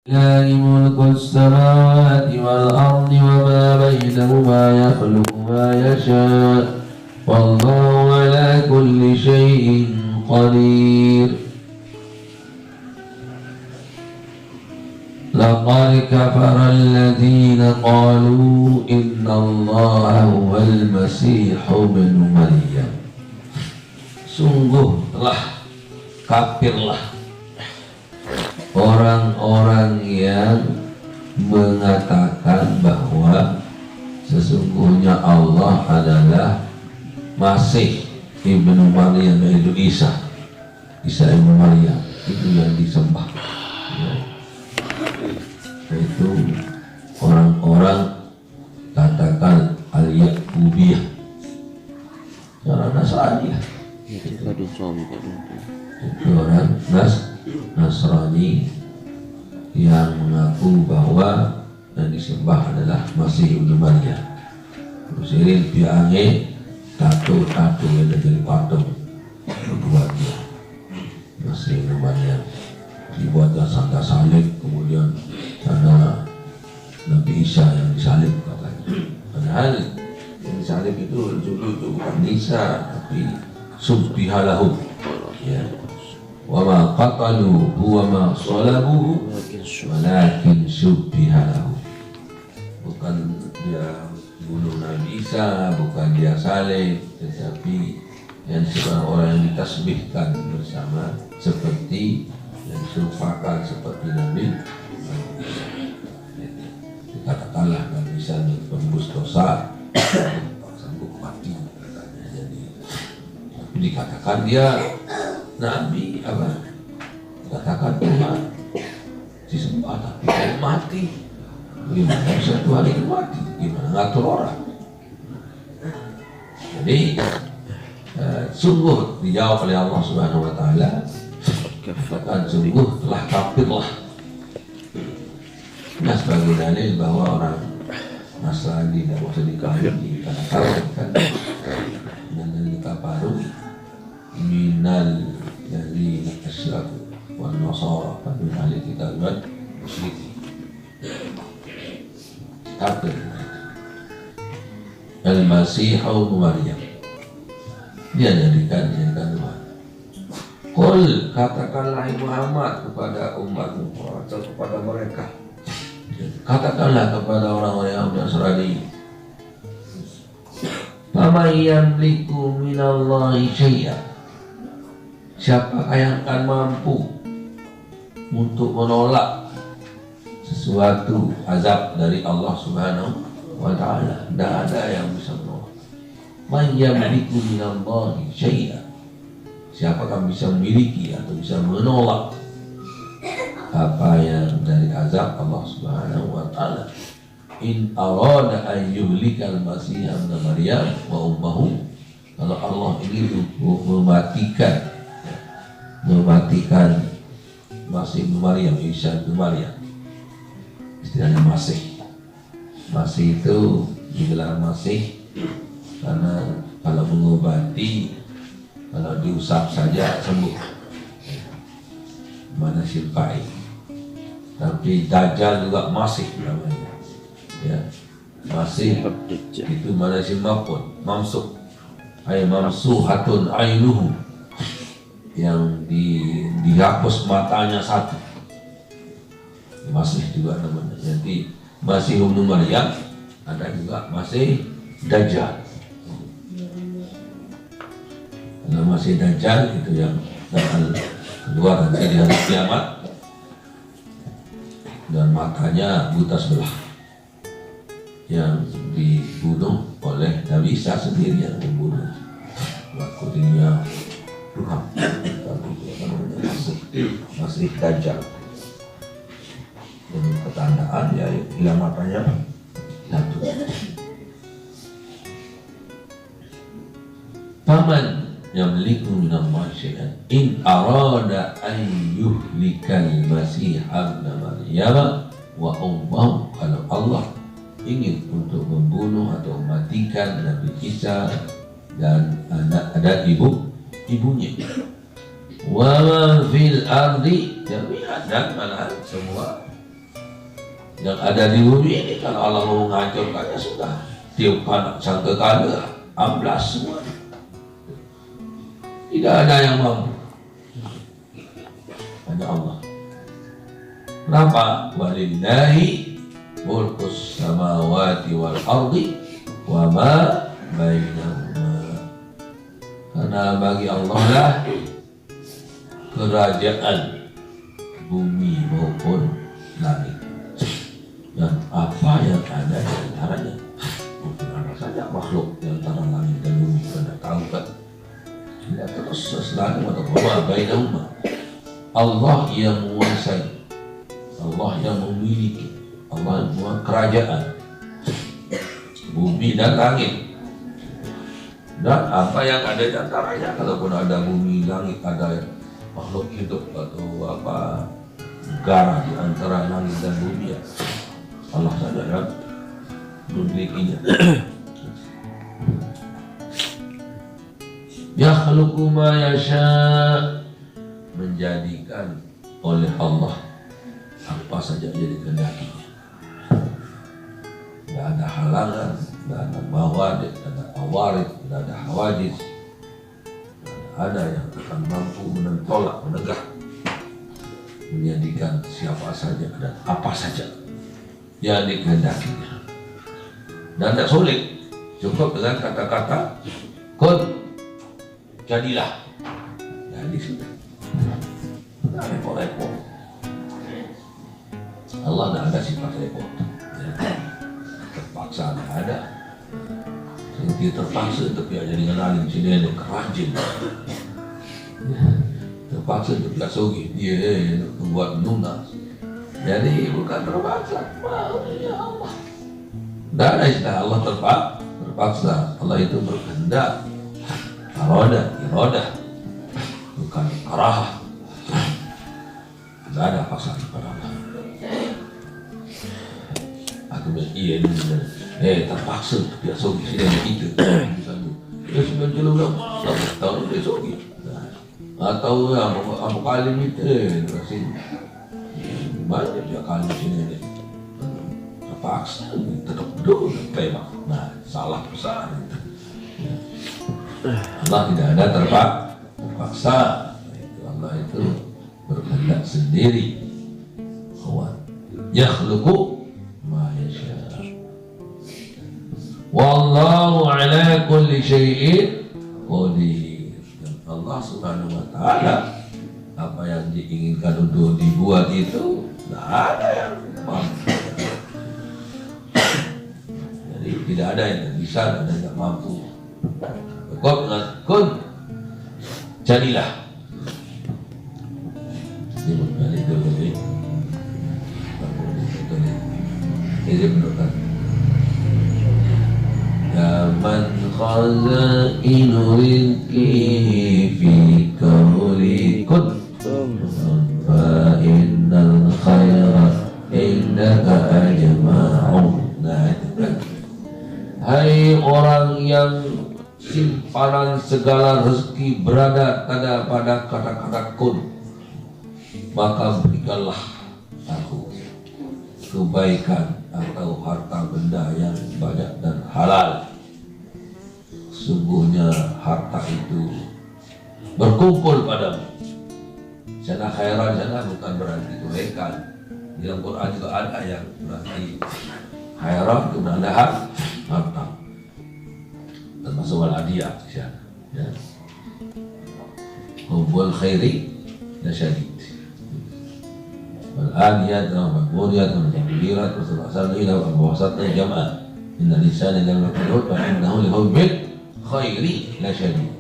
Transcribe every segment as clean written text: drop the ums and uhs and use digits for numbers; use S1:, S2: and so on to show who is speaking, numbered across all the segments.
S1: lillahi mulkus samawati wal ardi wa ma bainahuma yakhluqu ma yasha' wallahu ala kulli syai'in qadir. Laqad kafara alladhina qalu inna allaha huwal masihu ibnu Maryam. Sungguh telah kafirlah orang-orang yang mengatakan bahwa sesungguhnya Allah adalah Masih ibnu Maryam, yaitu Isa ibnu Maryam, itu yang disembah ya. Itu orang-orang katakan al-Yakubiyah, orang Nasrani ya. Itu orang Nasrani yang mengaku bahwa yang disembah adalah Masih ibnu Maryam. Terus biangnya tato yang jadi patung berbuat dia Masih ibnu Maryam, dibuatkan sangka salib, kemudian ada Nabi Isa yang disalib katanya. Padahal yang disalib itu bukan Isa tapi subbihalahu ya. Wa ma qataluhu wa ma salabuhu walakin subbihalahu. Bukan dia bunuh Nabi Isa, bukan dia salib, tetapi yang seorang orang yang ditasbihkan bersama seperti yang diserupakan seperti Nabi. Katakanlah Nabi Isa penembus dosa, sanggup mati katanya. Jadi dikatakan dia Nabi apa? Katakan Tuhan disembah tapi dia mati. Gimana bisa Tuhan itu mati? Gimana ngatur orang? Jadi sungguh dijawab oleh Allah Subhanahu Wa Taala. Katakan sungguh telah kafirlah. Nah, sebagai dalil bahwa orang Nasrani tidak usah dikafiri, katakan dan dari kafaru minal dari asyraku wan nasara min ahli kitab wal musyrikin. Kafir Al-Masih ibnu Maryam, dia jadikan Tuhan. Qul, katakanlah Muhammad kepada umatmu atau kepada mereka, katakanlah kepada orang-orang yang Nasrani, faman yamliku minallahi syai'an, siapakah yang akan mampu untuk menolak sesuatu azab dari Allah Subhanahu Wa Ta'ala? Tidak ada yang bisa menolak. Man yamliku minallahi syai'an, siapakah bisa memiliki atau bisa menolak apa yang dari azab Allah Subhanahu Wa Ta'ala. In arada an yuhlikal Masih ibnu Maryam wa ummuhu, kalau Allah ingin mematikan Masih ibnu Maryam, Isa ibnu Maryam, istilahnya Masih itu digelar Masih karena kalau mengobati, kalau diusap saja sembuh, mana syifai. Tapi Dajjal juga Masih namanya ya. Masih itu mana syifapun mamsuk ay mamsuhatun ainuhu, yang dihapus matanya satu, Masih juga namanya. Jadi Masih ibnu Maryam, ada juga Masih Dajjal. Kalau Masih Dajjal itu yang akan keluar nanti di hari kiamat dan matanya buta sebelah, yang dibunuh oleh Nabi Isa sendiri, yang membunuh waktu dia Tuhan. Masih Dajjal dengan ketandaan ya hilang matanya satu. Paman yamliku minallahi syai'an in arada an yuhlikal Masih ibnu Maryam wa ummuhu, kalau Allah ingin untuk membunuh atau mematikan Nabi Isa dan ibunya. Wa man fil ardi jami'an, dan malahan semua yang ada di bumi ini. Kalau Allah mau menghancurkannya sudah, tiup panas sangkakala, amblas semua. Tidak ada yang mampu, hanya Allah. Kenapa? Walillahi mulkus samawati wal ardi wa ma bainahuma. Karena bagi Allah lah kerajaan bumi maupun langit dan apa yang ada di antaranya. Mungkin ada saja makhluk di antara langit dan bumi, Anda tahu kan? Tidak terus selalu atau wa bainahuma. Allah yang menguasai, Allah yang memiliki, Allah yang memiliki kerajaan bumi dan langit dan apa yang ada di antaranya. Kalaupun ada bumi, langit, ada makhluk hidup atau apa negara di antara langit dan bumi, ya Allah saja yang memilikinya. Yakhluqu ma yasha, menjadikan oleh Allah apa saja jadi kehendakinya. Tidak ada halangan, tidak ada mawadid, tidak ada awarid, tidak ada hawajis. Tidak ada yang akan mampu menentolak, menegah, menjadikan siapa saja dan apa saja yang dikehendakinya. Dan tidak sulit, cukup dengan kata-kata kun, jadilah. Jadi sudah, tidak repot-repot. Allah tidak ada sifat repot, terpaksa tidak ada. Dia terpaksa untuk dia jadi alim sini ada kerajin, terpaksa untuk dia sogi dia untuk membuat lunas. Jadi bukan terpaksa, ya Allah. Tidak ada istilah Allah terpaksa. Allah itu berkehendak, iradah, bukan karahah. Tidak ada paksaan kepada Allah. Aku bilang iya ini terpaksa dia sogi sini ada itu. Dia sebenarnya belum tahu dia sogi. Atau apa kali itu sini banyak dia kali sini ada. Terpaksa tetap dulu tema. Nah salah besar. Allah tidak ada terpaksa. Allah itu berkehendak sendiri. Yakhluqu ma yasha. Wallahu ala kulli syai'in qadir. Dan Allah Subhanahu wa taala apa yang diinginkan untuk dibuat itu tidak ada yang mampu. Jadi tidak ada yang bisa dan tidak mampu. Cukup dengan kun, jadilah. Ini bukan itu lebih. Ini menurutkan. Ya man khazainu rizki fi qawli kun fa innal khaira indaka ajma'u. Nah, hai orang yang simpanan segala rezeki berada pada kata-kata kun, maka berikanlah aku kebaikan atau harta benda yang banyak dan halal. Sungguhnya harta itu berkumpul padamu. Sana khairan, sana bukan berarti kebaikan. Di dalam Quran juga ada yang berarti khairan itu berarti harta. Termasuk wal-adiyah ya. Hubbul khairi lasyadid. Wal-adiyat wal-muriyat wal-jabirat wal-salila wal-wasatna jama'ah. Inna lisana lam yakul wa innahu li hubbil khairi lasyadid.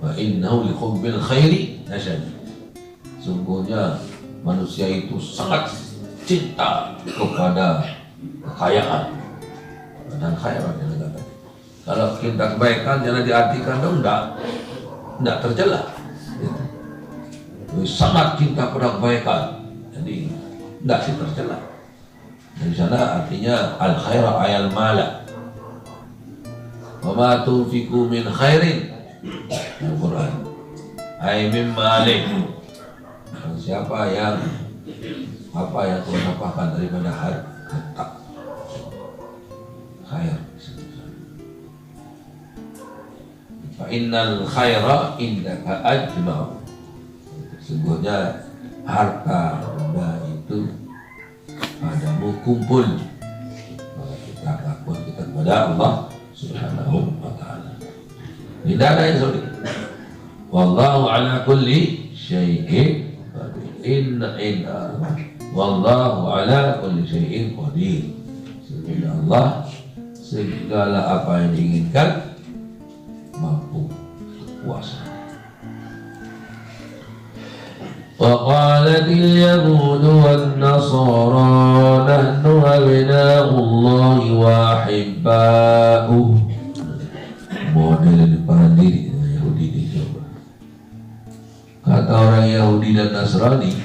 S1: Wa innahu li hubbil khairi lasyadid. Sungguhnya manusia itu sangat cinta kepada kekayaan dan khairat yang ada. Kalau cinta kebaikan jangan diartikan dong enggak tercela. Sangat cinta pada kebaikan, jadi enggak sih tercela. Di sana artinya al khaira ayal mala. Wa ma tunfiqu min khairin, Al-Quran ay min malik. Siapa yang apa yang kau dapatkan daripada harta. Khair. Fa innal khaira indaka ajma'u. Sesungguhnya harta benda itu padamu kumpul. Maka kita takut kita kepada Allah Subhanahu wa ta'ala. Tidak ada yang sulit. Wallahu ala kulli syai'in qadir. Inna wallahu ala kulli syai'in qadir. Sesungguhnya Allah segala apa yang diinginkan mampu kuasa. وقالت اليهود والنصارى نحن أبناء الله وأحباؤه. Model depan diri Yahudi dicoba. Kata orang Yahudi dan Nasrani,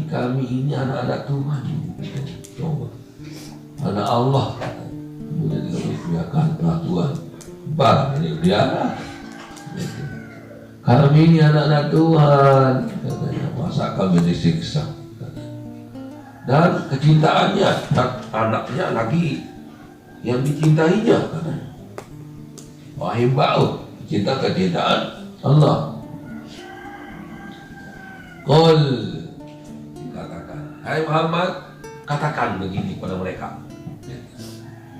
S1: kami ini anak-anak Tuhan. Coba, anak Allah. Kemudian dibiarkan Tuhan. Barang ini biarkan. Kami ini anak-anak Tuhan, katanya, masa kami disiksa? Dan kecintaannya, anaknya lagi yang dicintainya, katanya. Wahimbau, kecintaan Allah. Qul, dikatakan, hai Muhammad, katakan begini pada mereka.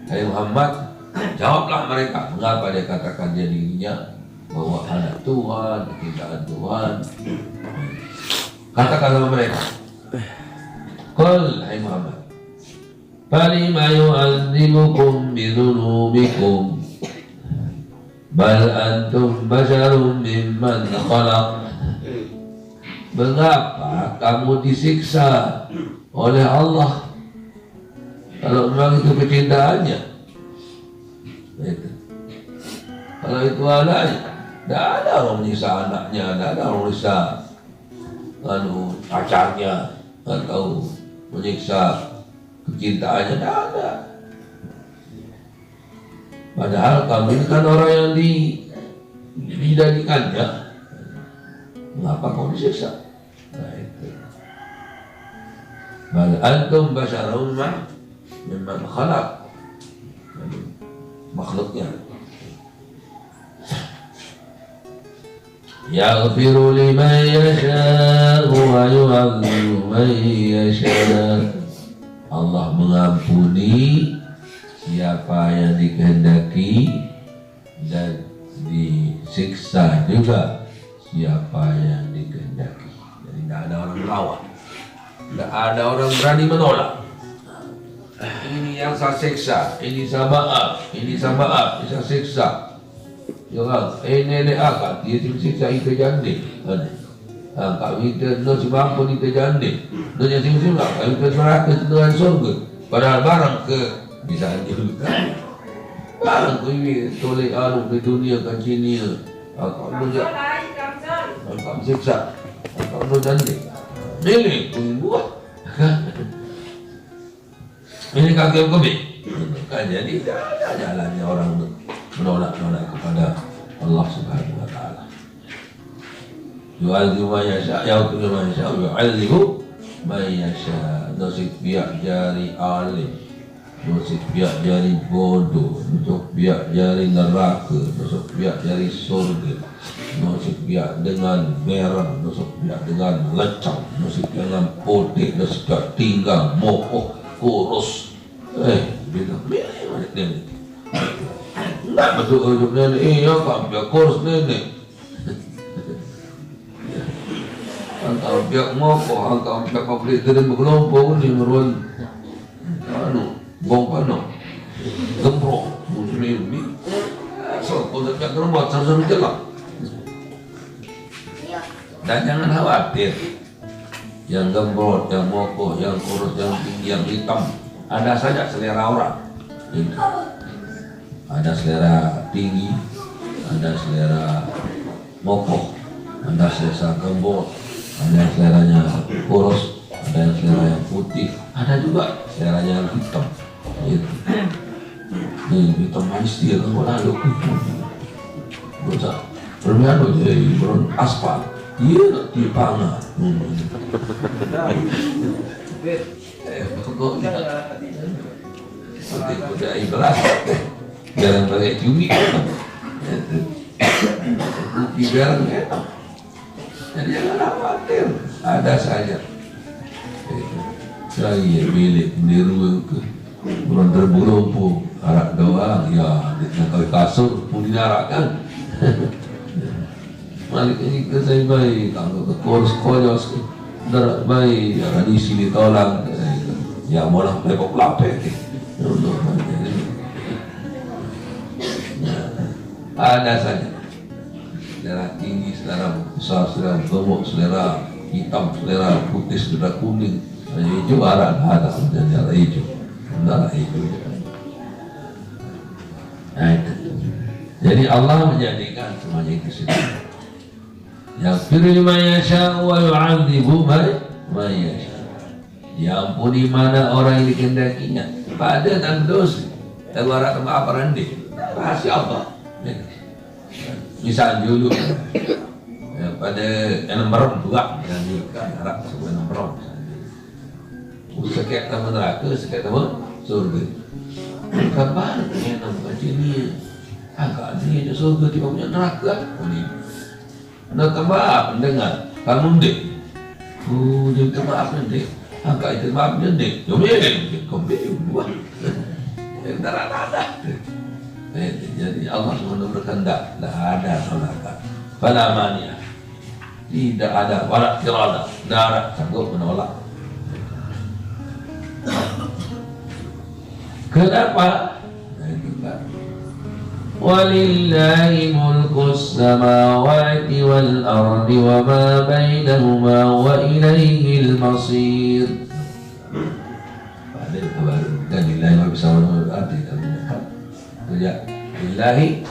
S1: Hai Muhammad, jawablah mereka, mengapa dia katakan dia dirinya bahwa anak Tuhan, kecintaan Tuhan. Katakan sama mereka, qul, hai Muhammad, falima yu'adzibukum bidunubikum bal antum basharun mimman khalaq. Mengapa kamu disiksa oleh Allah kalau memang itu kecintaannya? Kalau itu anaknya, tidak ada orang menyiksa anaknya, tidak ada orang menyiksa pacarnya atau menyiksa kecintaannya, tidak ada. Padahal kamu ini kan orang yang didadikannya. Mengapa kau disiksa? Nah itu. Bal antum basharun mimman khalaq. Makhluknya. Yaghfiru liman yasha'u wa yu'adzibu man yasha'. Allah mengampuni siapa yang dikehendaki dan disiksa juga siapa yang dikehendaki. Jadi tidak ada orang melawan, tidak ada orang berani menolak. Ini yang saya siksa, ini saya maaf, ini saya maaf, ini saya siksa. Jangan, nenek akak dia siksa itu jande. Kami itu nasi mampu itu jande. Dan yang siksa kami itu neraka dengan surga. Padahal barang ke bisa juga. Barang ku ini toleh alu di dunia kan sini. Akak lu jak, akak siksa, akak lu jande. Nenek ku buat. Ini kaki kami. Kan jadi tidak ada jalannya orang menolak kepada Allah Subhanahu wa ta'ala. Yu'adzibu man yasha', yaghfiru man yasha', yu'adzibu man yasha'. Nusik biak jari alim, nusik biak jari bodoh, nusik biak jari neraka, nusik biak jari surga, nusik biak dengan merah, nusik biak dengan lecang, nusik dengan putih, nusik biak tinggal, mokoh, kurus. Bila nenek tak betul hidup nenek, ya kan biar kurus nenek. Antara biar mokoh, antara biar pabrik dari bergelombong ni meruan, bong pano, gembrong, muslim ni. So, kalau tak gerombat, sama-sama jalan. Dan jangan khawatir, yang gembrong, yang mokoh, yang kurus, yang tinggi, yang hitam, ada saja selera orang. Ada selera tinggi, ada selera mokoh, ada selera gembot, ada yang seleranya kurus, ada yang selera yang putih, ada juga seleranya yang hitam. Gitu. Ini hitam manis dia kan lalu. Bocah bermianu jadi aspal, Iya nak dipangah. Pokoknya seperti kuda ikhlas, jangan pakai cumi. Rugi barang enak. Jadi jangan khawatir, ada saja. Saya milik meniru ke burung terburung arak doang, ya kalau kasur pun dinarakkan. Malik ini ke saya baik, kalau ke kos darat baik, ya di sini tolak, ya malah lepok lapek. Ada saja. Selera tinggi, selera besar, selera gemuk, selera hitam, selera putih, selera kuning, hijau, arah ada, dan darah hijau, darah hijau. Nah, itu. Jadi Allah menjadikan semuanya itu sendiri. Yaghfiru liman yasha'u wa yu'adzibu man yasha'u. Diampuni mana orang yang dikehendakinya, pada dan dosa. Tawara sama apa rendi? Rahasia Allah. Misal dulu ya, pada nomor 2 yang dilakukan harap sebuah nomor sekian tamu neraka, sekian tamu surga. Kapan yang nampak ini agak ini ada surga tiba punya neraka ini. Nak maaf mendengar kamu dek. Dia maaf dek. Agak itu maaf dek. Jomel, komplain buah. Darah. Jadi Allah SWT berkehendak, tidak ada penolakan. Fala mania, tidak ada wala tirada, darah sanggup menolak. Kenapa? Walillahi mulkus samawati wal ardi wa ma bainahuma wa ilaihil masir. Padahal kabar kan lillahi wa bisawal ardi kan. Ya, lillahi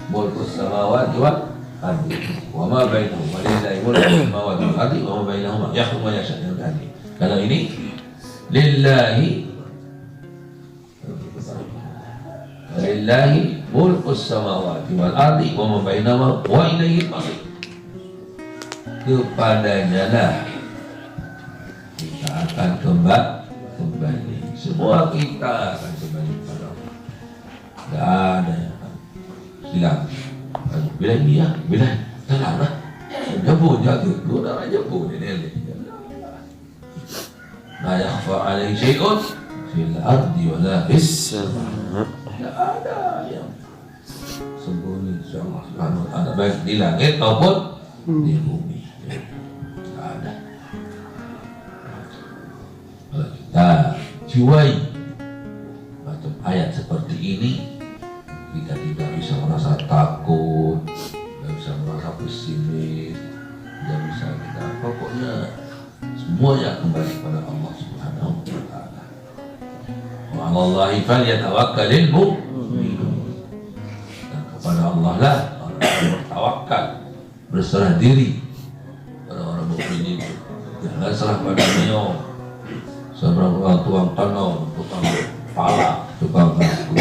S1: mulkus samawati wal ardi wa ma bainahuma, lillahi mulkus samawati wal ardi wa ma bainahuma yakhluqu ma yasha'. Kalau ini lillahi mulkus samawati wal ardi wa ma bainahuma wa ilaihi al-masir. Kepadanya lah kita akan kembali. Semua kita akan kembali kepada Allah. Tidak ada yang akan silang. Bila dia, bila tenang lah. Jemput jatuh, dua darah jemput ini. La yakhfa alaihi syai'un fil ardi wa la fis sama'. Tidak ada yang sembunyi Allah Subhanahu wa ta'ala, baik di langit maupun di bumi. Tidak ada. Kalau kita jiwai macam ayat seperti ini, kita tidak bisa merasa takut, tidak bisa merasa pesimis, tidak bisa kita pokoknya semuanya kembali kepada Allah Subhanahu wa ta'ala. Wa 'alallahi falyatawakkalul mu'minun. Dan kepada Allah lah orang bertawakal, berserah diri. Orang-orang mukmin itu jangan serah pada beliau. Seorang tukang tanam, tukang pala, tukang ngaku.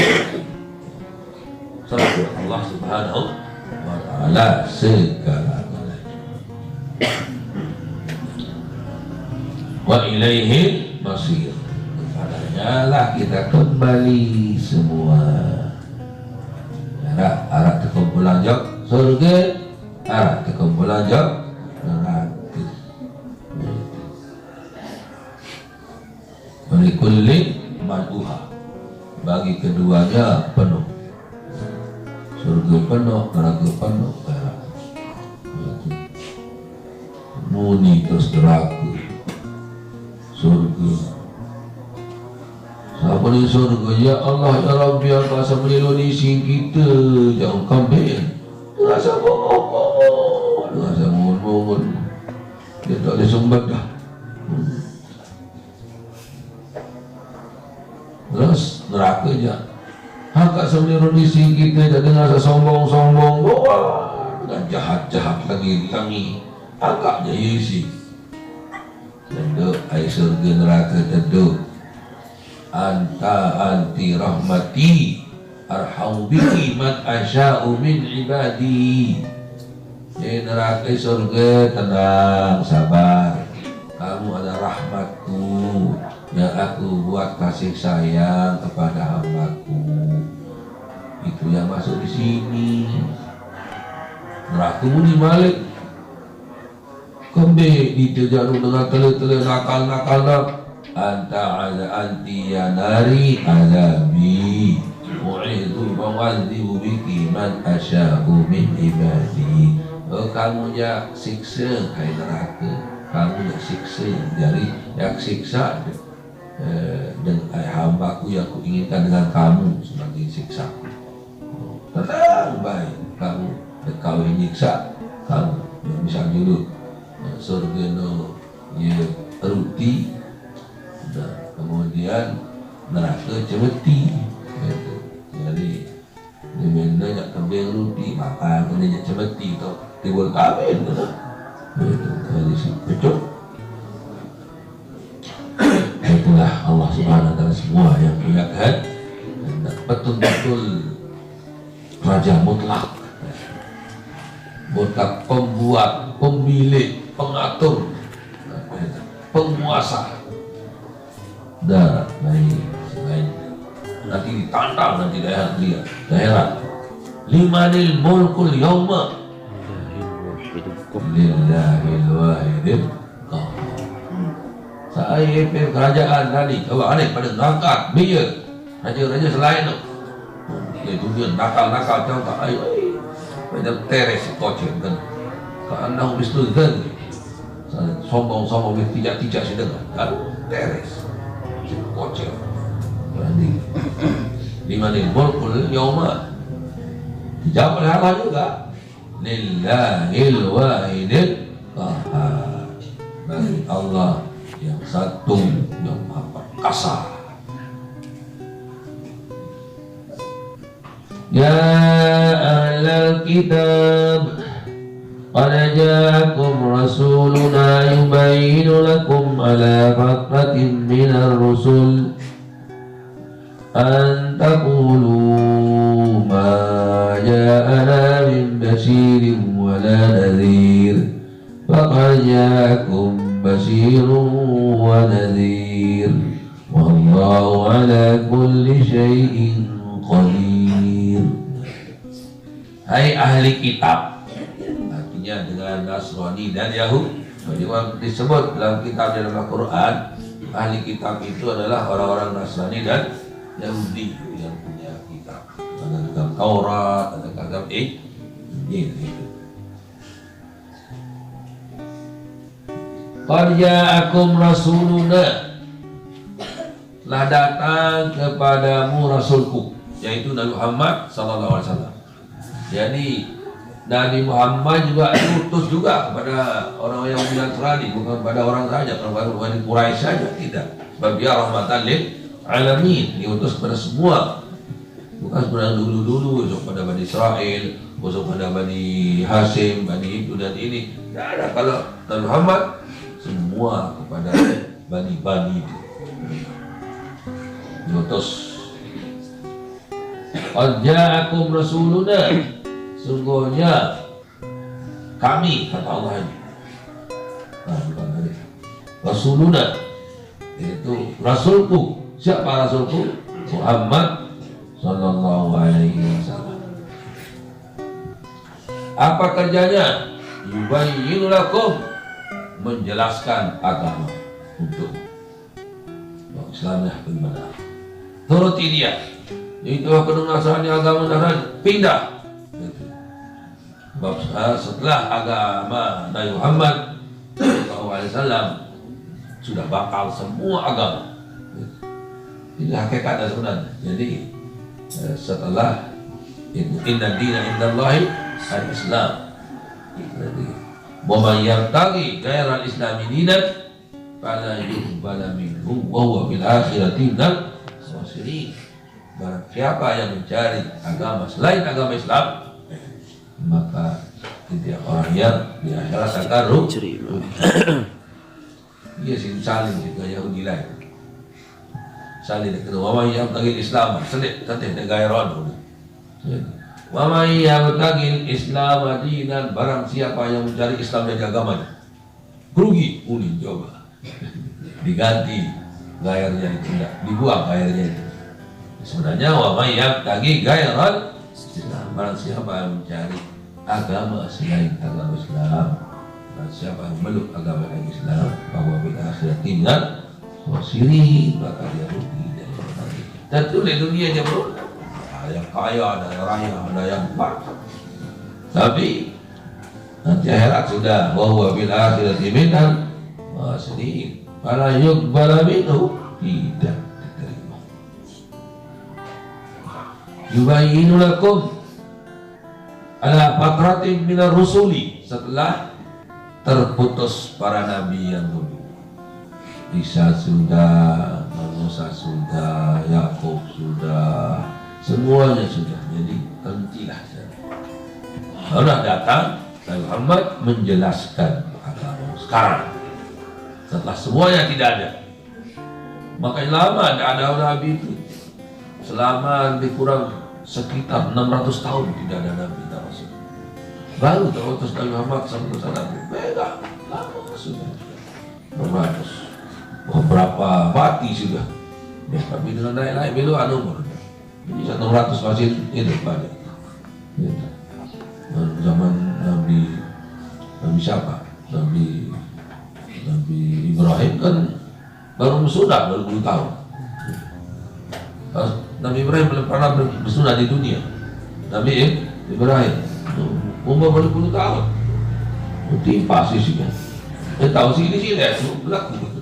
S1: Serah kepada Allah Subhanahu wa ta'ala segala-galanya. Wa ilaihi masir. Kepadanya lah kita kembali semua. Arah terkumpulan jauh surga, arah terkumpulan jauh neraka. Walikulli maduha, bagi keduanya penuh. Surga penuh, neraka penuh. Muni terus neraka. Surga. Siapa di surga? Ya Allah, ya Rabbi, Engkau asal melindungi kita. Jangan kambing. Rasa bohong. Rasa mohon-mohon. Dia tak boleh sumbat dah. Terus neraka je. Angkat melindungi kita. Jangan rasa sombong-sombong. Dengan jahat-jahat lagi. Angkat je isi. Tenduk air surga neraka tenduk. Anti rahmati arhamu bihi man asya'u min ibadi. Di neraka surga tenang, sabar. Kamu ada rahmatku yang aku buat kasih sayang kepada hambaku. Itu yang masuk di sini. Neraka di balik. Kembali ditejaru dengan tele-tele nakal-nakal. Anta ada anti ya nari azabi. Mu'idu mawadzibu biki man asya'u min ibadi. Kamu ya siksa hai neraka. Kamu ya siksa dari yang siksa dengan hambaku yang aku inginkan dengan kamu sebagai siksaku. Tenang baik kamu kau nyiksa kamu yang bisa dulu surga no ya ruti dan kemudian neraka cemeti gitu. Jadi dimana nak kembang ruti makan kena cemeti tu timbul kahwin tu itu dari si pecuk. Itulah Allah Subhanahu wa taala semua yang punya kehendak dan betul-betul raja mutlak, pembuat, pemilik, pengatur, penguasa. Dah baik, baik. Nanti ditantang nanti daerah. Limanil mulkul yawma lillahil wahidil qahhar. Saya kerajaan tadi, coba aneh pada ngangkat dia raja-raja selain tu. Itu dia nakal-nakal contoh ayo macam teres kocek kan. Karena bistu kan sombong-sombong tidak sedang kan teres kocek. Berani lima nih mulkul yauma dijawab oleh Allah juga lillahil wahidil qahhar. Bagi Allah yang satu yang maha perkasa. Ya ahlal kitab qad ja'akum rasuluna yubayyinu lakum ala fatratin minar rusul an taqulu ma ja'ana min basyirin wala nadhir faqad ja'akum basyirun wa nadhir wallahu ala kulli syai'in qadir. Hai ahli kitab, artinya dengan Nasrani dan Yahudi. Disebut dalam kitab dalam Al-Quran, ahli kitab itu adalah orang-orang Nasrani dan Yahudi yang punya kitab. Ada kitab Taurat, ada kitab Injil. Qad ja'akum rasuluna, telah datang kepadamu rasulku, yaitu Nabi Muhammad sallallahu alaihi wasallam. Jadi Nabi Muhammad juga diutus juga kepada orang yang Nasrani, bukan pada orang saja, bukan di Quraisy saja, tidak. Sebab dia rahmatan lil alamin, diutus kepada semua. Bukan sebenarnya dulu-dulu kepada Bani Israel, kepada Bani Hashim, Bani itu dan ini. Tidak ada. Kalau Nabi Muhammad semua kepada Bani itu diutus. Qad ja'akum rasuluna, sungguhnya kami, kata Allah ini, rasuluna, itu rasulku. Siapa rasulku? Muhammad sallallahu alaihi wasallam. Apa kerjanya? Yubayyinu lakum, menjelaskan agama untuk Islam yang benar. Turuti dia. Itu Nasrani agama Nasrani pindah. Sebab setelah agama Nabi Muhammad SAW sudah bakal semua agama. Ini hakikatnya sebenarnya. Jadi setelah inna dina indallahi al-Islam. Jadi waman yabtaghi ghairal islami dinan fala yuqbala minhu wa huwa fil akhirati minal khasirin. Barang siapa yang mencari agama selain agama Islam, maka tidak orang yang di akhirat akan rugi. Ia sih saling juga Yahudi lain. Saling kedua orang yang bagi Islam sedek teteh negara Wa may yabtagil Islam dinan, barang siapa yang mencari Islam jadi agamanya, rugi. Uli coba diganti gairnya itu, tidak dibuang gairnya itu. Sebenarnya wa may yabtagi gairal Islam, barang siapa yang mencari agama selain agama Islam, barang siapa yang meluk agama Islam, bahwa bil akhirati minal khasirin, maka dia rugi dari akhirat. Tentu di dunia dia bro, ada yang kaya, ada yang raya, ada yang fakir. Tapi nanti akhirat sudah bahwa bil akhirati minal khasirin, fala yuqbal minhu, tidak diterima. Yubayyinu lakum ala fatratin minar rusuli, setelah terputus para nabi yang dulu. Isa sudah, Musa sudah, Yakub sudah, semuanya sudah. Jadi hentilah saja. Sudah datang Nabi Muhammad menjelaskan agama sekarang. Setelah semuanya tidak ada, makanya lama tidak ada nabi itu. Selama lebih kurang sekitar 600 tahun tidak ada nabi dan rasul. Baru terutus Nabi Muhammad SAW. Beda, lama sudah. 600. Beberapa mati sudah. Ya, tapi dengan naik-naik belok umur. Jadi 600 masih hidup banyak. Ya. Zaman Nabi siapa? Nabi Ibrahim kan baru bersunat, baru 10 tahun. Nabi Ibrahim belum pernah bersunat di dunia. Nabi Ibrahim umur baru 10 tahun. Timpa sih kan. Tahu sih ini lihat berlaku.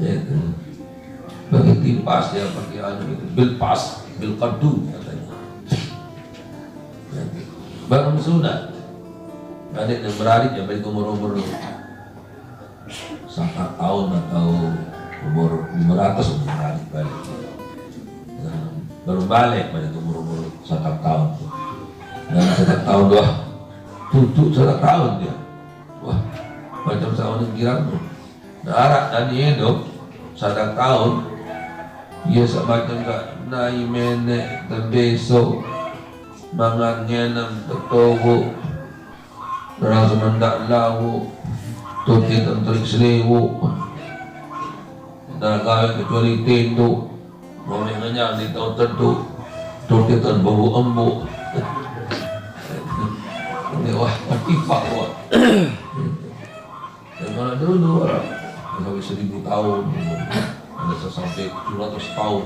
S1: Itu bagi timpas dia pakai itu bilpas, bilqadu katanya. Baru sunat. Adik yang beradik yang baik umur 1 tahun atau umur 500 beradik balik. Baru balik pada umur 1 tahun. Dan 1 tahun wah, tutup 1 tahun dia. Wah, macam seorang kira tuh. Darat dan hidup 1 tahun, ia semacam tak naik menek dan besok mangan ngenam tertowo orang semendak lawu tuti tenterik selewu dan kawin kecuali tindu ngomong ngenyang di tahun tentu tuti ten bau embuk. Ini wah patifak wah. Dan kalau dulu sampai 1000 tahun, ada sampai 200 tahun.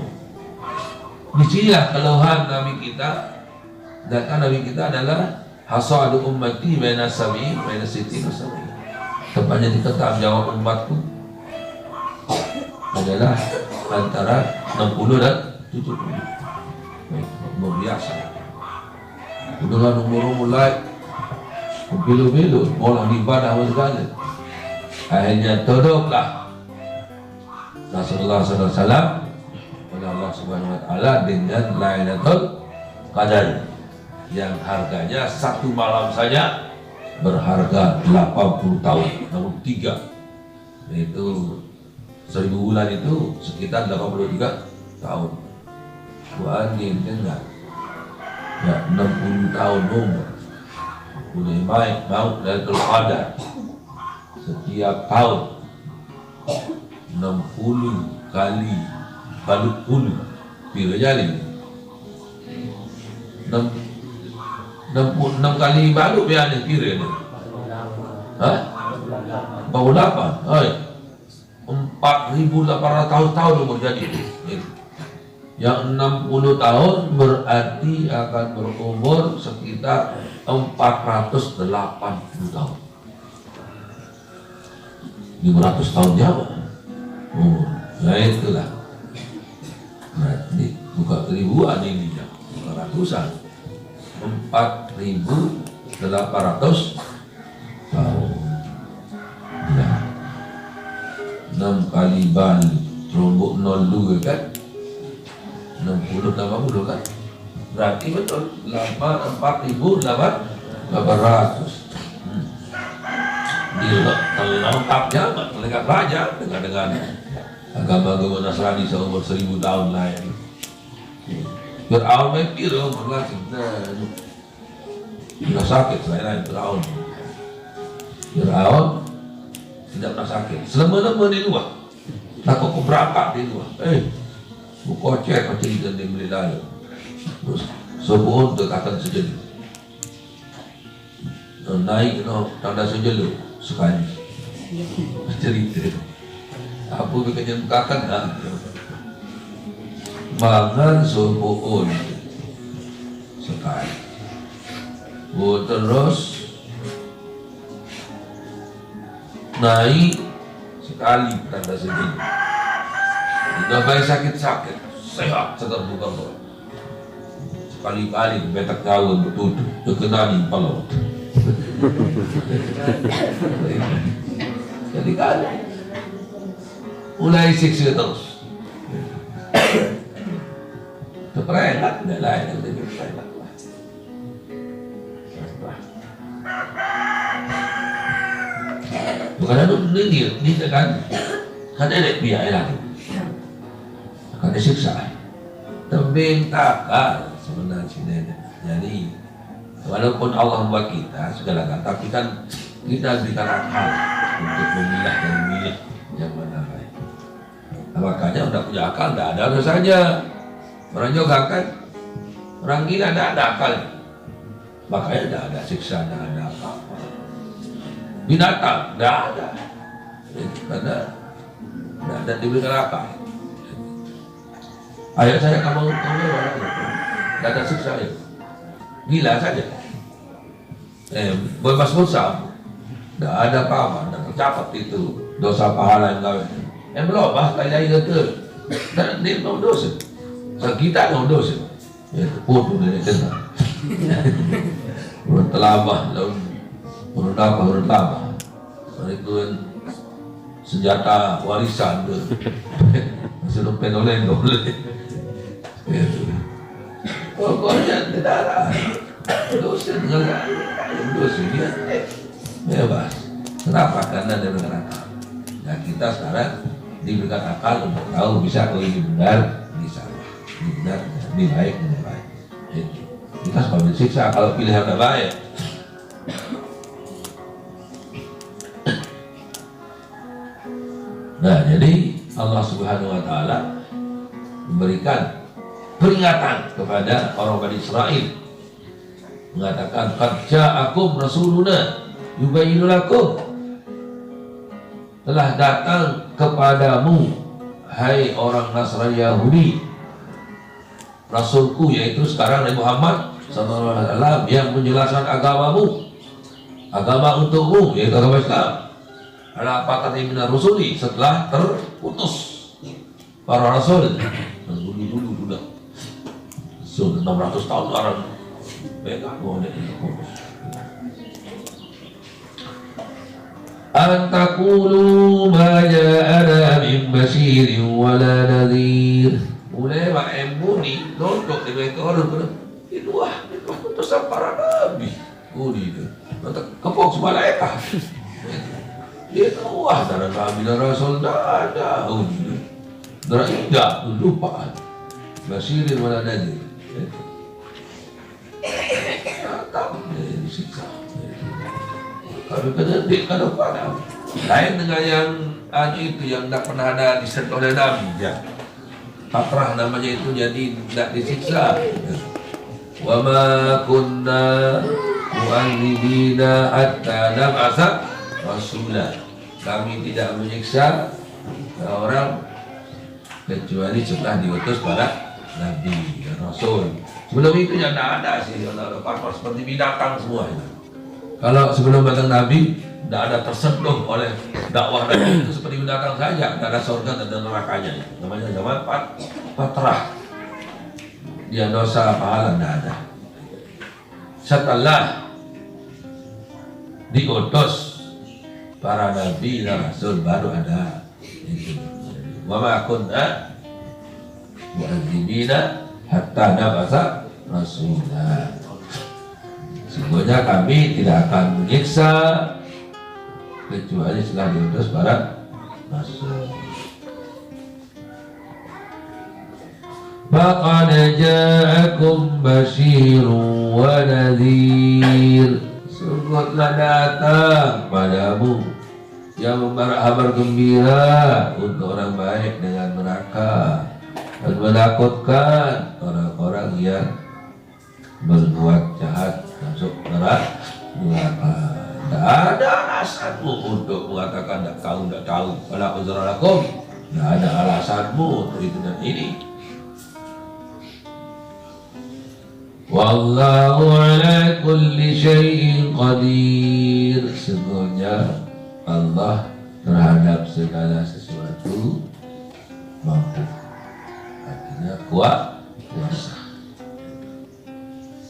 S1: Disinilah keluhan Nabi kita. Dan Nabi kita adalah hasadu ummati baina sab'i baina sittin wa sab'in. Tepatnya dikatakan jawab umatku adalah antara 60 dan 70. Luar biasa. Dengan umur mulai belu-belu, orang ibadah segala. Akhirnya todoklah Rasulullah SAW oleh Allah Subhanahu Wa Taala dengan Lailatul Qadar yang harganya 1 malam saja berharga 80 tahun, namun 3 yaitu 1000 bulan itu sekitar 83 tahun. Buanin dengar ya 60 tahun umur boleh baik mau Lailatul Qadar setiap tahun 60 kali balut puluh pira jadi 66 kali balut biar ada pira ni. Hah? 48. Hai. 4.800 tahun umur jadi. Yang 60 tahun berarti akan berumur sekitar 480 tahun. 500 tahun Jawa. Nah itulah. Berarti bukan ribuan ini ya, ratusan. 4.800 tahun. Ya. 6 kali balik terombok 02 kan? 60 kan? Berarti betul 4.800. Lengkapnya lengkap raja dengan agama Nasrani seumur 1000 tahun lain. Fir'aun mepir berlangsung. Tidak sakit selain Fir'aun. Fir'aun tidak pernah sakit. Selama-lama di luar. Takut keberangkat di luar. Bukocek macam itu dia beli lalu. Terus sebuah untuk akan sejeli. Naik tanda sejeli sekali. Cerita. Apa bikin bukakan mangan sebuah sekali. Terus naik sekali tanda sejeli. Udah baik sakit-sakit, sehat seterbuka bawah. Sekali-kali betak daun betutu, terkenali palau. Kali-kali, mulai siksa terus. Terperelat, tidak lain yang lebih perelat. Bukan ada ini kan ada biaya lagi. Akan disiksa, tembing takal sebenarnya. Jadi walaupun Allah membuat kita segala-galanya, tapi kan kita berikan akal untuk memilah dan memilih yang mana baik. Nah, makanya udah punya akal, tidak ada dosanya. Orang juga kan, orang gila tidak ada akal, makanya tidak ada siksa, tidak ada apa-apa. Binatang tidak ada, karena tidak ada diberikan akal. Ayah saya kamu tidak ada siksa ya. Gila saja. Bebas dosa. Tidak ada apa-apa, tidak tercatat itu dosa pahala yang kau. Belum bahas kaya itu. Dan dia belum dosa. Kita belum dosa. Itu pun dari dengar. Urut telabah, urut apa, urut lama. Itu senjata warisan tu. Masih penolen boleh. Pokoknya tidak ada dosa dengan dosa dia bebas. Kenapa? Karena dia berikan akal. Nah kita sekarang diberikan akal untuk tahu bisa kalau ini benar, ini salah, ini benar, ini baik, ini baik. Kita sebagai siksa kalau pilihan tidak baik. Nah jadi Allah Subhanahu Wa Taala memberikan peringatan kepada orang Bani Israel, mengatakan qad ja'akum rasuluna yubayyinu lakum, telah datang kepadamu hai orang Nasrani Yahudi rasulku, yaitu sekarang Nabi Muhammad sallallahu alaihi wasallam, yang menjelaskan agamamu, agama untukmu, yaitu agama Islam. Ala apa kata minar rusuli, setelah terputus para rasul. Dulu sudah 600 tahun orang pegang boleh terputus. Antakulu ma ja'ana min basyirin wala nadhir. Mulai Pak Embuni nontok di mereka orang itu pesan para nabi. Itu kepok semalaikat. Dia tahu dari nabi dan rasul tidak ada. Tidak lupa. Basyirin wala nadhir. Datang disiksa. Kalau kedetik ke depan, lain dengan yang itu yang tidak pernah ada disentuh oleh Nabi ya. Fatrah namanya itu, jadi tidak disiksa. Wa ma kunna mu'adzibina hatta nab'atsa rasula. Kami tidak menyiksa orang kecuali setelah diutus para nabi dan rasul. Sebelum itu yang tidak ada sih, orang seperti binatang semua itu. Kalau sebelum datang nabi tidak ada tersentuh oleh dakwah nabi, itu seperti binatang saja, tidak ada surga, tidak ada nerakanya. Namanya zaman fatrah. Dia dosa pahala tidak ada. Setelah diutus para nabi dan rasul baru ada itu. Wa ma kunna mu'adzibina hatta nab'atsa rasula. Sesungguhnya kami tidak akan menyiksa kecuali setelah diutus para rasul. faqad ja'akum basyirun wa nadhir. Sungguh telah datang padamu yang membawa kabar gembira untuk orang baik dengan neraka dan menakutkan orang-orang yang berbuat jahat masuk neraka. Tidak ada alasanmu untuk mengatakan tidak tahu. Wala uzra lakum. Tidak ada alasanmu untuk itu dan ini. Wallahu ala kulli syai'in qadir. Sesungguhnya Allah terhadap segala sesuatu mampu. Artinya kuasa.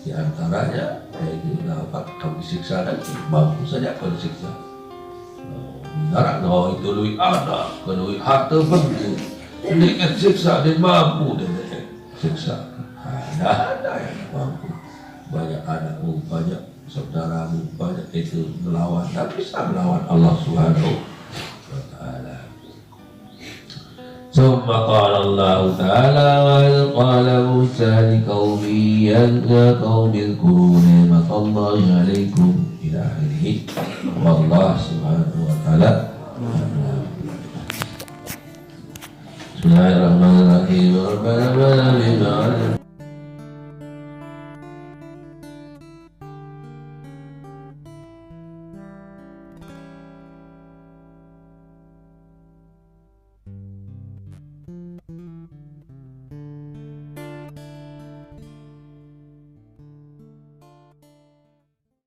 S1: Di antaranya yaitu dapat kami siksa lagi, mampu saja kau disiksa. Benar itu lebih ada, kalau harta penting, sedikit siksa dan mampu dengan siksa. Ada yang mampu. Banyak anakmu, banyak saudaramu, banyak itu melawan, tak bisa melawan Allah Subhanahu wa Ta'ala. ثم قال الله تعالى وإذ قال موسى لقومه يا قوم اذكروا نعمة الله عليكم إلى آخره. والله سبحانه وتعالى. بسم الله الرحمن الرحيم. ربنا بما